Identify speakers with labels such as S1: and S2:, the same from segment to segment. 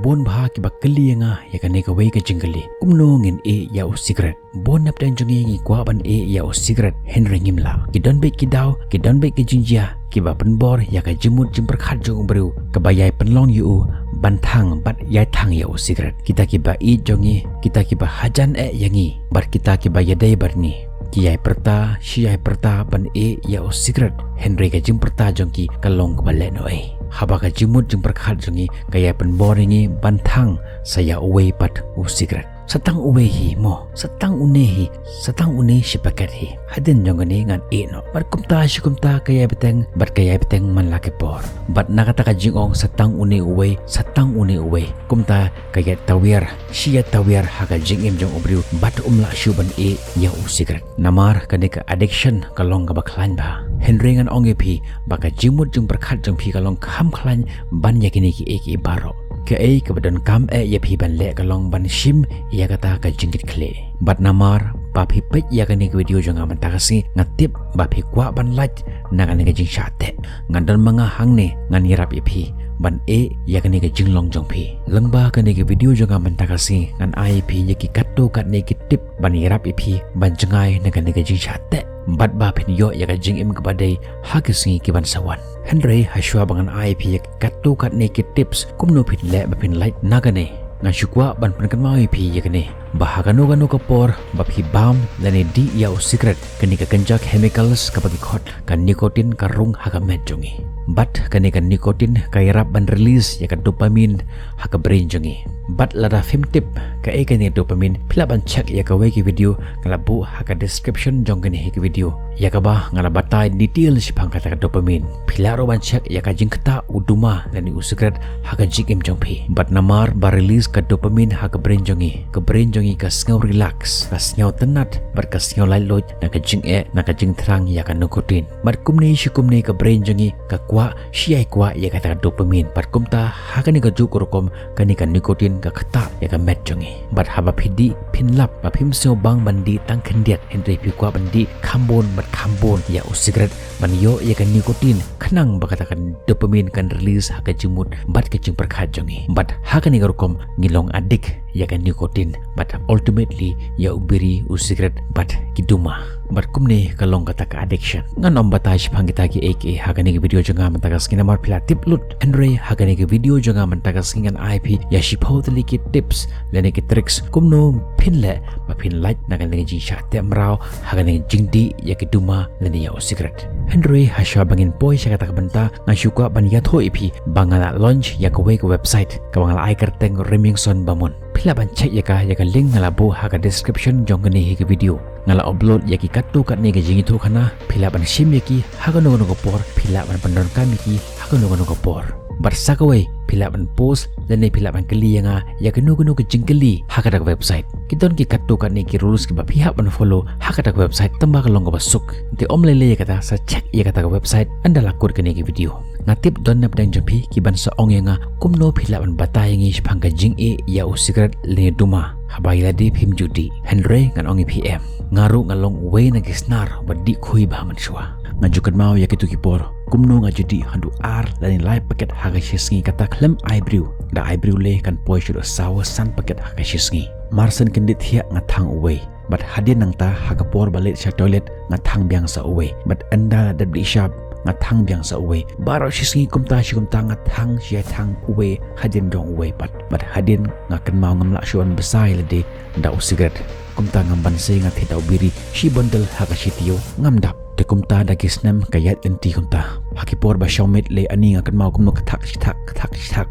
S1: bon bah ki bakali nga ya kan ka wei ka jingli kumno ngin e ya o cigarette bon nap dan jongi ngi kwa ban e ya o cigarette henry ngimla ki don be ki daw ki don be ki jinjia ki ba penbor ya ka jimut jim perkhat jong bru ka bayai penlong yu ban thang bat yai thang ya o cigarette kita ki ba i jongi kita ki ba hajan yangi bar kita ki ba yadai barni ki yai perta shi yai perta ban e ya o cigarette henry ka jim perta jongki kalong ka bale no e haba ka jimut jim perkhat jongi kaya penbor ngi ban thang saya away pat o cigarette satang uwe hi mo satang une si paket hi hadin jongani ngan e no bar kumta kaya beteng man laki por bat nakata ka jingong satang une uwe kumta kaya tawir siya tawir haga jingim jong obriu bat umla shuban e ya o cigarette namar kanika addiction kalong ka baklan ba henry ngan onge pi baka jimut jung perkhat jong pi kalong kham khlan ban yakini ki e ki baro ke ai ke badan kam ya phi ban le kalong ban shim ya kata ka jingit khle bat namar ba phi pet ya kani video jonga man takasi ngatip ba phi kwa ban laj na kani ka jing shate ngandan manga hangne ngan yirap ya phi ban e ya kani ka jinglong jong phi lengba kani ka video jonga man takasi ngan ai phi ya ki katto kat ne ki tip ban yirap ya phi ban jengai na kani ka jing shate bat ba phin yo ya ka jing im ka badai hakisi ki ban sawan henry hashwa bangan ip ya katto kat ne ki tips kumno phin le ba phin light nagane nga shukwa ban pan kan mai phi ya kane bahagano gano kapor ba phi bam lane di ya o cigarette kani ka ganja chemicals ka pagi khot kan nicotine ka rung haga met jongi bat kani ka nicotine ka irap ban release ya ka dopamine haga brain jongi bat lada film tip ka e kani dopamine phila ban check ya ka we ki video kala bu haga description jong kani he ki video ya ka ba ngala batai detail si phang ka dopamine phila ro ban check ya ka jingkta uduma lani u cigarette haga jikim jong phi bat namar ba release ka dopamine haga brain jongi ka brain jongi ka sngaw relax ka sngaw tenat bar ka sngaw lai loj na ka jing thrang ya ka nicotine bar kumni shikumni ka brain jongi ka kwa shiai kwa ya ka dopamine bar kumta hakani ka juk rokom kani ka nicotine ka khata ya ka met jongi bar haba phidi phinlap ba phim so bang bandi tang khendiat henry pi kwa bandi khambon ya o cigarette ban yo ya ka nicotine khnang ba ka dopamine kan release haka jimut bat ka jing perkhat jongi bat hakani ka rokom ngilong adik ya ka nicotine but ultimately ya ubiri u cigarette but kiduma but kumne kalong kata ka addiction ngan om batai shpang kita ki ek hagani ki video jonga mantagas kina mar pila tip lut henry hagani ki video jonga mantagas ngan ip ya shipotli ki tips lene ki tricks kumno pinle ma pin light na kan ji sha temrao hagani jingdi ya kiduma lene ya u cigarette henry hasha bangin poi sha kata banta ngasuka ban ya tho ipi bangala launch ya ka website ka bangala ikarteng remingson bamon pila ban check ya ka link ngala bu haga description jongani he video ngala upload ya ki katto kat ne ga jingi thu khana pila ban sim ya ki haga no por pila ban pandon kami ki haga no por bar sakawai pila ban post dan ne pila ban keli nga ya ka no ka jingkeli haga dak website kidon ki katto kat ne ki rules ki ba pihak ban follow haga dak website tamba ka longo basuk te om lele ya kata sa check ya kata website anda lakur ka ne ki video ngatip don nap dang jampi ki ban sa ong nga kumno pila ban batai ngi shpang ka jing e ya u cigarette le duma habai ladi phim judi henry ngan ongi pm ngaru ngalong we na gisnar badi khui ba man shwa ngajukan mau ya kitu kipor kumno ngajudi handu ar lani lai paket haga shisngi kata klem eyebrow da eyebrow le kan poi shudo sawa san paket haga shisngi marsen kendit hiak ngathang uwe but hadin nang ta haga por balit sa toilet ngathang biang sa uwe but anda dabdi shop ngathang biang sa uwe baro shisngi kumta ngathang siya thang uwe hadin dong uwe but hadin ngakan mau ngamla shuan besai lede da u cigarette kumta ngamban se ngathi tau biri shi bundle haga shitio ngamdap te kumta da kisnem kayat enti kumta hakipor ba shomit le ani ngakan mau kumno kathak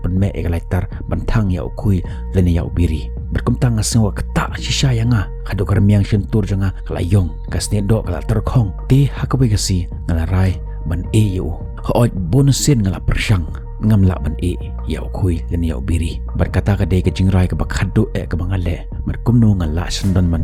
S1: ban me egalaitar bantang ya ukui leni ya ubiri berkumta ngaswa kata shisha yanga kado karmiang shentur janga kalayong kasne do kala terkhong te hakabai kasi ngalarai ban e yu hooj bonusin ngala persyang ngamla ban e ya ukui leni ya ubiri berkata ka de ke jingrai ka bakhado ka bangale mat kumno nga la sandon man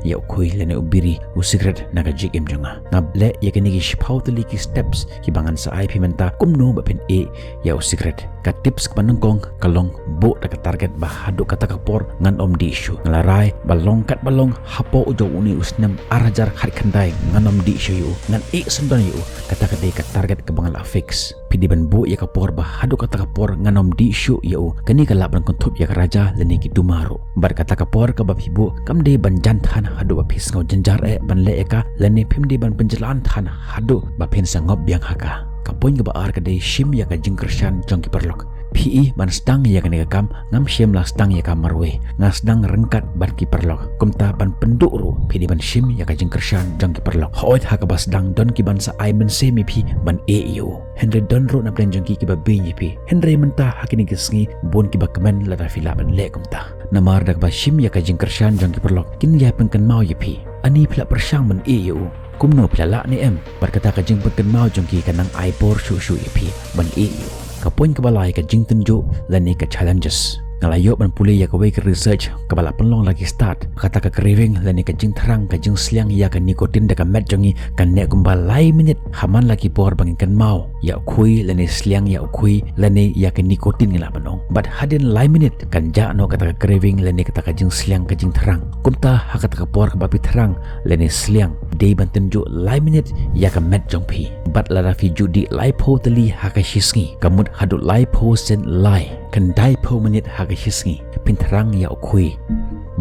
S1: ya ukhui lene ubiri u cigarette naga jik em jonga na ble ya kini ki shpautali ki steps ki bangan sa IP menta kumno ba pen ya u cigarette ka tips panangkong kalong bo daga target ba hadu kata kapor ngan om di issue ngalarai balong kat balong hapo ujo uni usnam arajar khat khandai ngan om di issue yu ngan sandon yu kata kadai ka target ka bangal fix pidi ban bo ya kapor ba hadu kata kapor ngan om di issue yu kani ka labran kontup ya raja lene ki dumaru bar kata kapor ka ba hibu kamde ban jantan hadu ba phis ngau janjar ban le ka lene phimdi ban penjalan than hadu ba phen sangop biang haka kapoin ka ba ar ka dei shim ya ka jingkershan jong ki perlok PE ban stang ya ka kam ngam shim la stang ya ka marwe ngasdang rengkat ban ki perlok kumta ban penduk ru pidi ban shim ya ka jingkershan jong ki perlok hoit ha ka bas dang don ki ban sa ai men se mi pi ban eu Henry don ru na plan jong ki ba bi pi Henry menta hakini gisngi bon ki ba kemen la da fila ban le kumta namar dak ba shim ya ka jingkershan jong ki perlok kin ya pengkan mau ya pi ani pla persyang ban eu kumno pla ni em berkata ka jing pengkan mau jong ki kanang ai por shu ya pi ban eu kapoin kabalai ka jing tunjuk lani ka challenges ngalayo ban puli ya ka way ka research kabala penlong lagi start kata ka craving lani ka jing terang ka jing sliang ya ka nikotin da ka met jongi kan ne kumbalai minit haman lagi por bangin kan mau ya ukhui lani sliang ya ukhui lani ya ka nikotin ngila banong but hadin lai minit kan ja no kata ka craving lani kata ka jing sliang ka jing terang kumta hakata ka por ka bapi terang lani sliang day ban tunjuk lai minit ya ka met jong pi but la fi judi lai po tali hakashisngi kamut hadu lai po sen lai kan dai po minit hakashisngi pinterang ya ukhui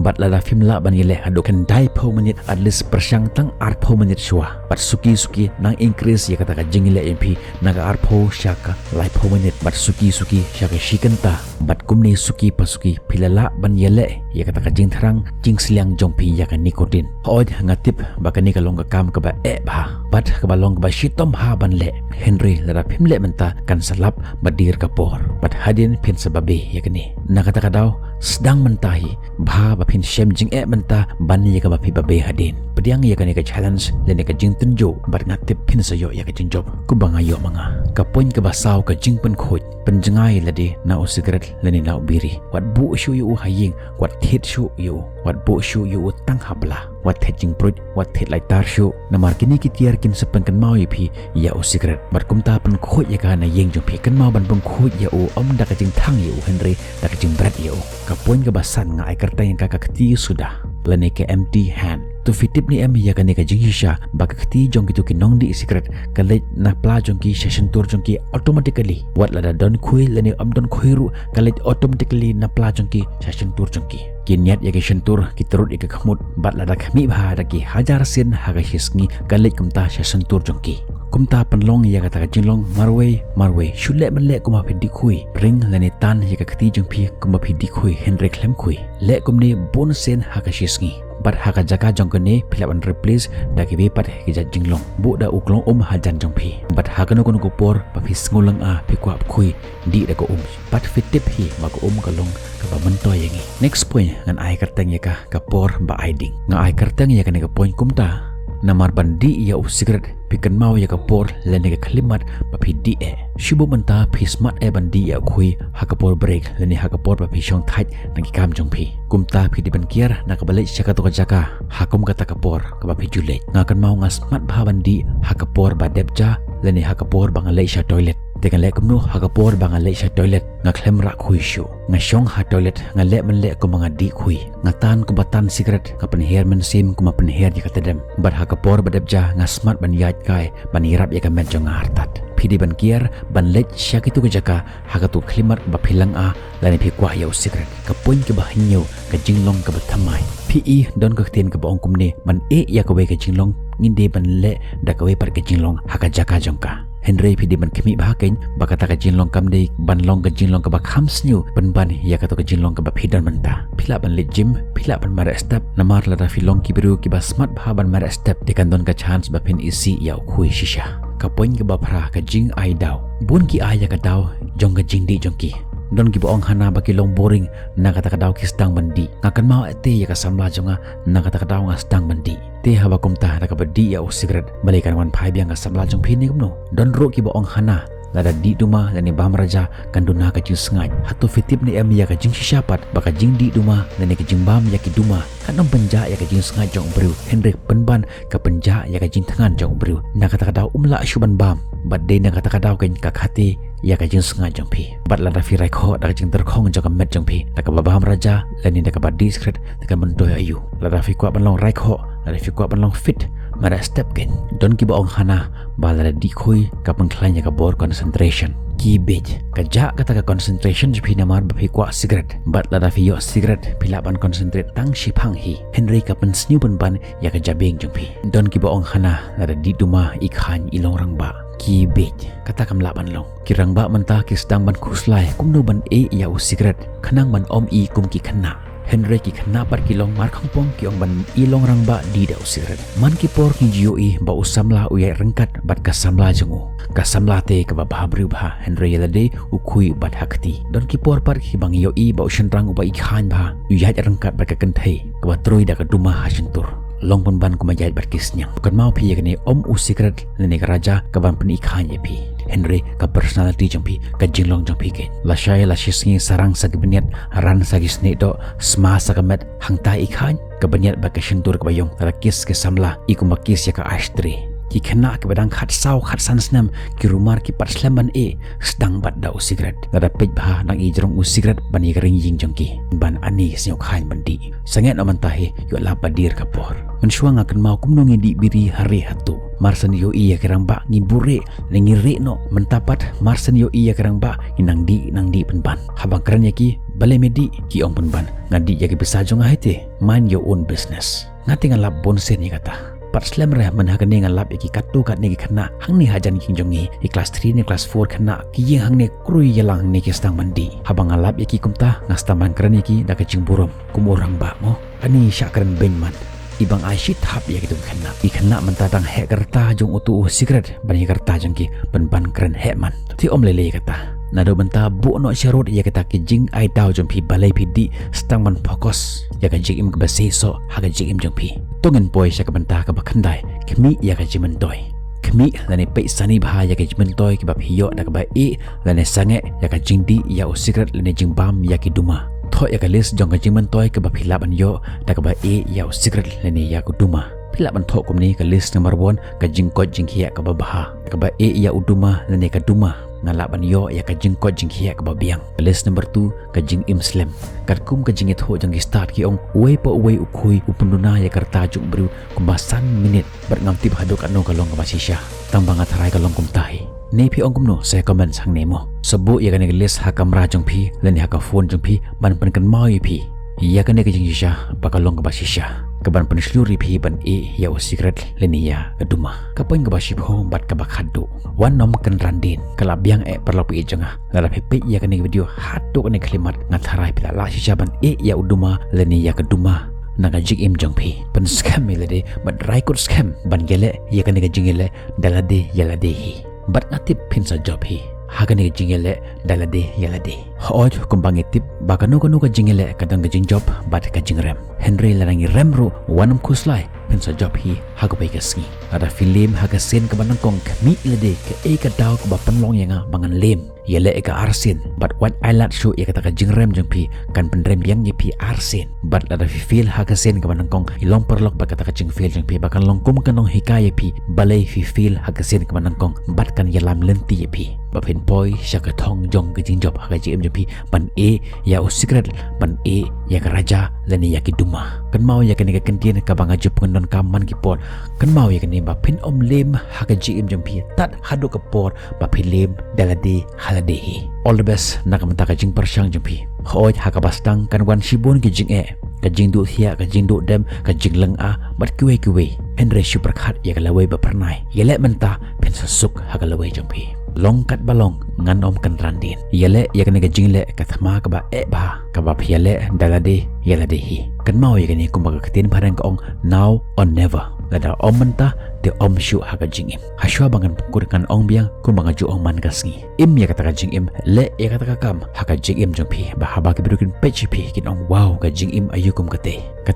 S1: bat la film la ban yele hadu kan dai po menit at least persyang tang art po menit shwa bat suki nang increase ya kata ka jingile MP naga art po syaka lai po menit bat suki syaka shikanta bat kumni suki pasuki pilala ban yele ya kata ka jing terang jing sliang jongpi ya ka nikotin hoid ngatip bakani ka long ka kam ka ba ba bat ka balong ka ba shitom ha ban le Henry la film le menta kan salap badir ka por bat hadin pin sababe ya kani nakata ka daw sedang mentahi bha ba phin shem jing menta ban ya ka ba phi babe hadin pediang ya kani ka challenge le ne ka jing tunjo bat ngatip phin sayo ya ka jing job ku banga yo manga ka poin ka ba saw ka jing pen khoj penjengai lade na o cigarette le ne na biri wat bu shu yu haying wat thet shu yu wat bu shu yu tang hapla wat thet jing proj wat thet lai tar shu na mar kini ki tiar kin sepen kan mau phi ya o cigarette bat kumta pen khoj ya ka na yeng jong phi kan mau ban peng khoj ya o om da ka jing thang yu Henry da ka jing brat yu ka poin ka basan nga ai kerta yang ka keti sudah lene ke empty hand tu fitip ni em ya ka ne ka jing sha ba ka keti jong ki tu ki nong di cigarette ka le na pla jong ki session tour jong ki automatically wat la da don khui lene om don khui ru ka le automatically na pla jong ki session tour jong ki niat ya ke shentur ki terut ya ke khamut bat la da khami bha da ki hajar sin ha ga hisngi ka le kumta session tour jong ki kumta panlong ya kata jinglong marwe shule manle kuma phi dikhui ring lane tan ya ka khati jong phi kuma phi dikhui Henry klem khui le kumne bon sen ha ka shisngi bat ha ka jaka jong kone philaban replace da ki be pat ki ja jinglong bu da uklong hajan jong phi bat ha ka no ko por pa phi ngulang a phi kwa khui di da ko pat fit tip hi ma ko kalong ka ba mantoy yangi next point ngan ai kartang ya ka por ba aiding nga ai kartang ya ka ne ka point kumta namar bandi ya u cigarette pikan mau ya kapor lene ka khlimat pa phi di shibu manta phi smart bandi ya khui hakapor break lene hakapor pa phi shong thait nang kam jong phi kumta phi diban kiar na ka balai chaka to ka jaka hakum kata kapor ka ba phi jule ngakan mau nga smart bha bandi hakapor ba depja lene hakapor bangalai sha toilet tekan le kumno hakapor bangalai sha toilet nga khlem ra khui shu nga shong ha toilet nga le man le ko mga di khui nga tan ko batan cigarette ka pen hair man sim ko ma pen hair ya katadem bar hakapor badepja nga smart ban yat kai ban irap ya ka met jong hartat phidi ban kiar ban lech syakitu ka jaka hakatu khlimat ba philang a lani phi kwa ya cigarette ka poin ka ba hinyo ka jinglong ka ba thamai PE don ka ten ka ba ongkum ne man ya ka we ka jinglong nginde ban le da ka we par ka jinglong haka jaka jongka Henry pidi ban kemi bahakin bakata ka jinlong kam de ban long ka jinlong ka ba khams new ban ya ka to ka jinlong ka ba phidan manta phila ban le gym phila ban mara step namar la da filong ki biru ki ba smart bha ban mara step de kan don ka chance ba phin isi ya khui shisha ka poin ka ba phra ka jing ai daw bun ki aya ka daw jong ka jing di jong ki don ki boong hana ba ki long boring na kata ka daw ki stang bandi ngakan mau ate ya ka samla jonga na kata ka daw nga stang bandi te haba kumta da ka badi ya cigarette balikan wan phai biang ka samla jong phi ni kumno don ro ki boong hana lada di duma lani bam raja kanduna ka jing sengai hatu fitip ni am ya ka jing syapat baka jing di duma lani ka jing bam ya ki duma kanam penja ya ka jing sengai jong bru Henrik penban ka penja ya ka jing tangan jong bru na kata kadau umla syuban bam bat de na kata kadau kan ka khati ya ka jing sengai jong pi bat lada fi rai kho da ka jing terkhong jong ka met jong pi da ka babam raja lani da ka ba discret da ka mentoy ayu lada fi kwa ban long rai kho lada fi kwa ban long fit mara step gen don ki ba ong hana bala di khoi ka pengklanya ka bor concentration ki bej ka ja kata ka concentration jpi namar ba kwa cigarette bat la da fi yo cigarette pila ban concentrate tang shi phang hi Henry ka pen sniu ban ya ka jabeng jongpi don ki ba ong hana la da di duma i khan i long rang ba ki bej kata kam la ban long ki rang ba manta ki stang ban khuslai kum no ban e ya u cigarette khanang ban om i kum ki khana Henry ki khana par ki long mar khang pong ki ong ban i long rang ba di da usirat man ki por ki jiu i ba usamla u ya rengkat bat ka samla jengu ka samla te ka ba bhabru ba Henry yalade u khui bat hakti don ki por par ki bang yo i ba ushan rang u ba i khan ba u ya rengkat bat ka kenthai ka ba troi da ka duma ha shentur long pun ban ku ma jai bat kisnya kan mau phi ya ne om usirat ne ka raja ka ban pen i khan ye phi Henry ka personality jampi ka jinglong jampi ke la shai la shisngi sarang sa gibniat ran sa gisne do sma sa kamet hangta ikhan ka baniat ba ka shentur ka bayong la kis ke samla iku makis ya ka ashtri ki khana ke badang khat sau khat sansnam ki rumar ki pat slamban e stang bat da usigret la pej ba nang i jrong usigret bani ka ring ying jangki ban ani snyo khan bandi sanget aman tahe yo la padir ka por mensuang akan mau kumnongi di biri hari hatu marsan yo iya kerang ba ngibure ngire no mentapat marsan yo iya kerang ba nang di penban habang keren ki bale medi ki ong penban ngadi ya ki bisa jong ahite mind your own business ngati ngalap bonsen ni kata pat slam reh man hakane ngalap ki katu kat ni khana hang ni hajan king jongi i class 3 ni class 4 khana ki yeng hang ne krui yalang ni ki stang mandi habang ngalap ki kumta ngastaman keren ki da ka jingburom kum orang ba mo ani syakren benman ibang aisyit hap ya gitu khana i khana mentatang he kerta jong utu secret bani kerta jongki ban keren he man ti om lele kata nado benta bu no sharot ya kata ki jing ai dau jong pi balai pi di stang man focus ya ka jing im ka base so ha ka jing im jong pi tongen boy sha ka benta ka bakhandai kmi ya ka jimen toy kmi lane pe sani bha ya ka jimen toy ki bap hiyo da ka ba e lane sange ya ka jing di ya o secret lane jing bam ya ki duma tho ya ka list jong ka jimen toy ka bap hilap an yo da ka ba e ya o secret lane ya ku duma pilap an tho kum ni ka list number 1 ka jing ko jing hiya ka ba bha ka ba e ya uduma lane ka duma ngalaban yo ya ka jing ko jing hiya ka babiang list number 2 ka jing imslem kat kum ka jing it ho jang start ki ong we po we ukhui upunduna ya karta juk bru kumbasan minute ber ngam tip hadok ano kalong ka basisya tambang atharai kalong kum tahi nei phi ong kum no se comment sang nemo sabu ya ka ne list ha kamera jong phi len ha ka phone jong phi ban pan kan mau phi ya ka ne ka jing sisya pakalong ka basisya kaban pensluri phi ban e ya o secret lenia kaduma kapoin ka basip ho bat ka bakhadu wan nom kan randin kala biang e perlapi janga lala pepe ya kan video hatu kan klimat ngatharai pila la shisha ban e ya uduma lenia kaduma naga jig im jong phi pen scam melede bat raikut scam ban gele ya kan jingele dalade yalade hi bat ngatip pin sa job hi hagan ni jingele dalade yalade hoj kumbang tip bakanu kanu ka jingele kadang ka jing job bat ka jingrem Henry larangi remru wanam kuslai pensa job hi hago bai kasngi ada film haga sen ka banang kong mi lede ka e ka daw ka bapan long yanga bangan lem yele e ka arsin but what I like show e ka ta ka jingrem jang pi kan penrem yang ye pi arsin but ada feel haga sen ka banang kong ilong perlok ba ka ta ka jing feel jang pi bakan long kum kanong hikaya pi balai feel haga sen ka banang kong bat kan yalam lenti ye pi bapen boy syaka thong jong ka jing job haga jim jang pi ban e ya o secret ban e ya ka raja lani ya ki duma kan mau ya kan ka kentien ka banga jup ngon kaman ki por kan mau ya kan ba pin om lem ha ka jim jam pi tat hadu ka por ba pin lem dalade halade hi all the best nak menta ka jing persyang jam pi hoj ha ka bastang kan wan shibon ki jing e ka jing du thia ka jing du dem ka jing leng a bat kuwe Henry super khat ya ka lawai ba pernai yele menta pen suk ha ka lawai jam pi long kat balong ngan om kan randin yele ya kan ka jingle ka thama ka ba e ba ka ba phiale dalade yalade hi kan mau ya kan ku ba ka tin pharang ka ong now or never lada om menta de om shu ha ka jing im ha shwa bangan kur kan ong biang ku ba ju ong man ka sngi im ya ka ta ka jing im le ya ka ta ka kam ha ka jing im jong phi ba ha ba ka birukin page phi kin ong wow ka jing im ayukum ka te ka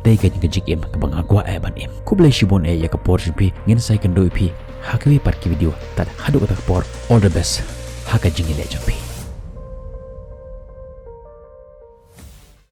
S1: jing im ka bang agwa e ban im ku ble shibon e ya ka por phi ngin sai kan do phi ha ka wi par ki video tat hadu ka ta por all the best haka jingile jampi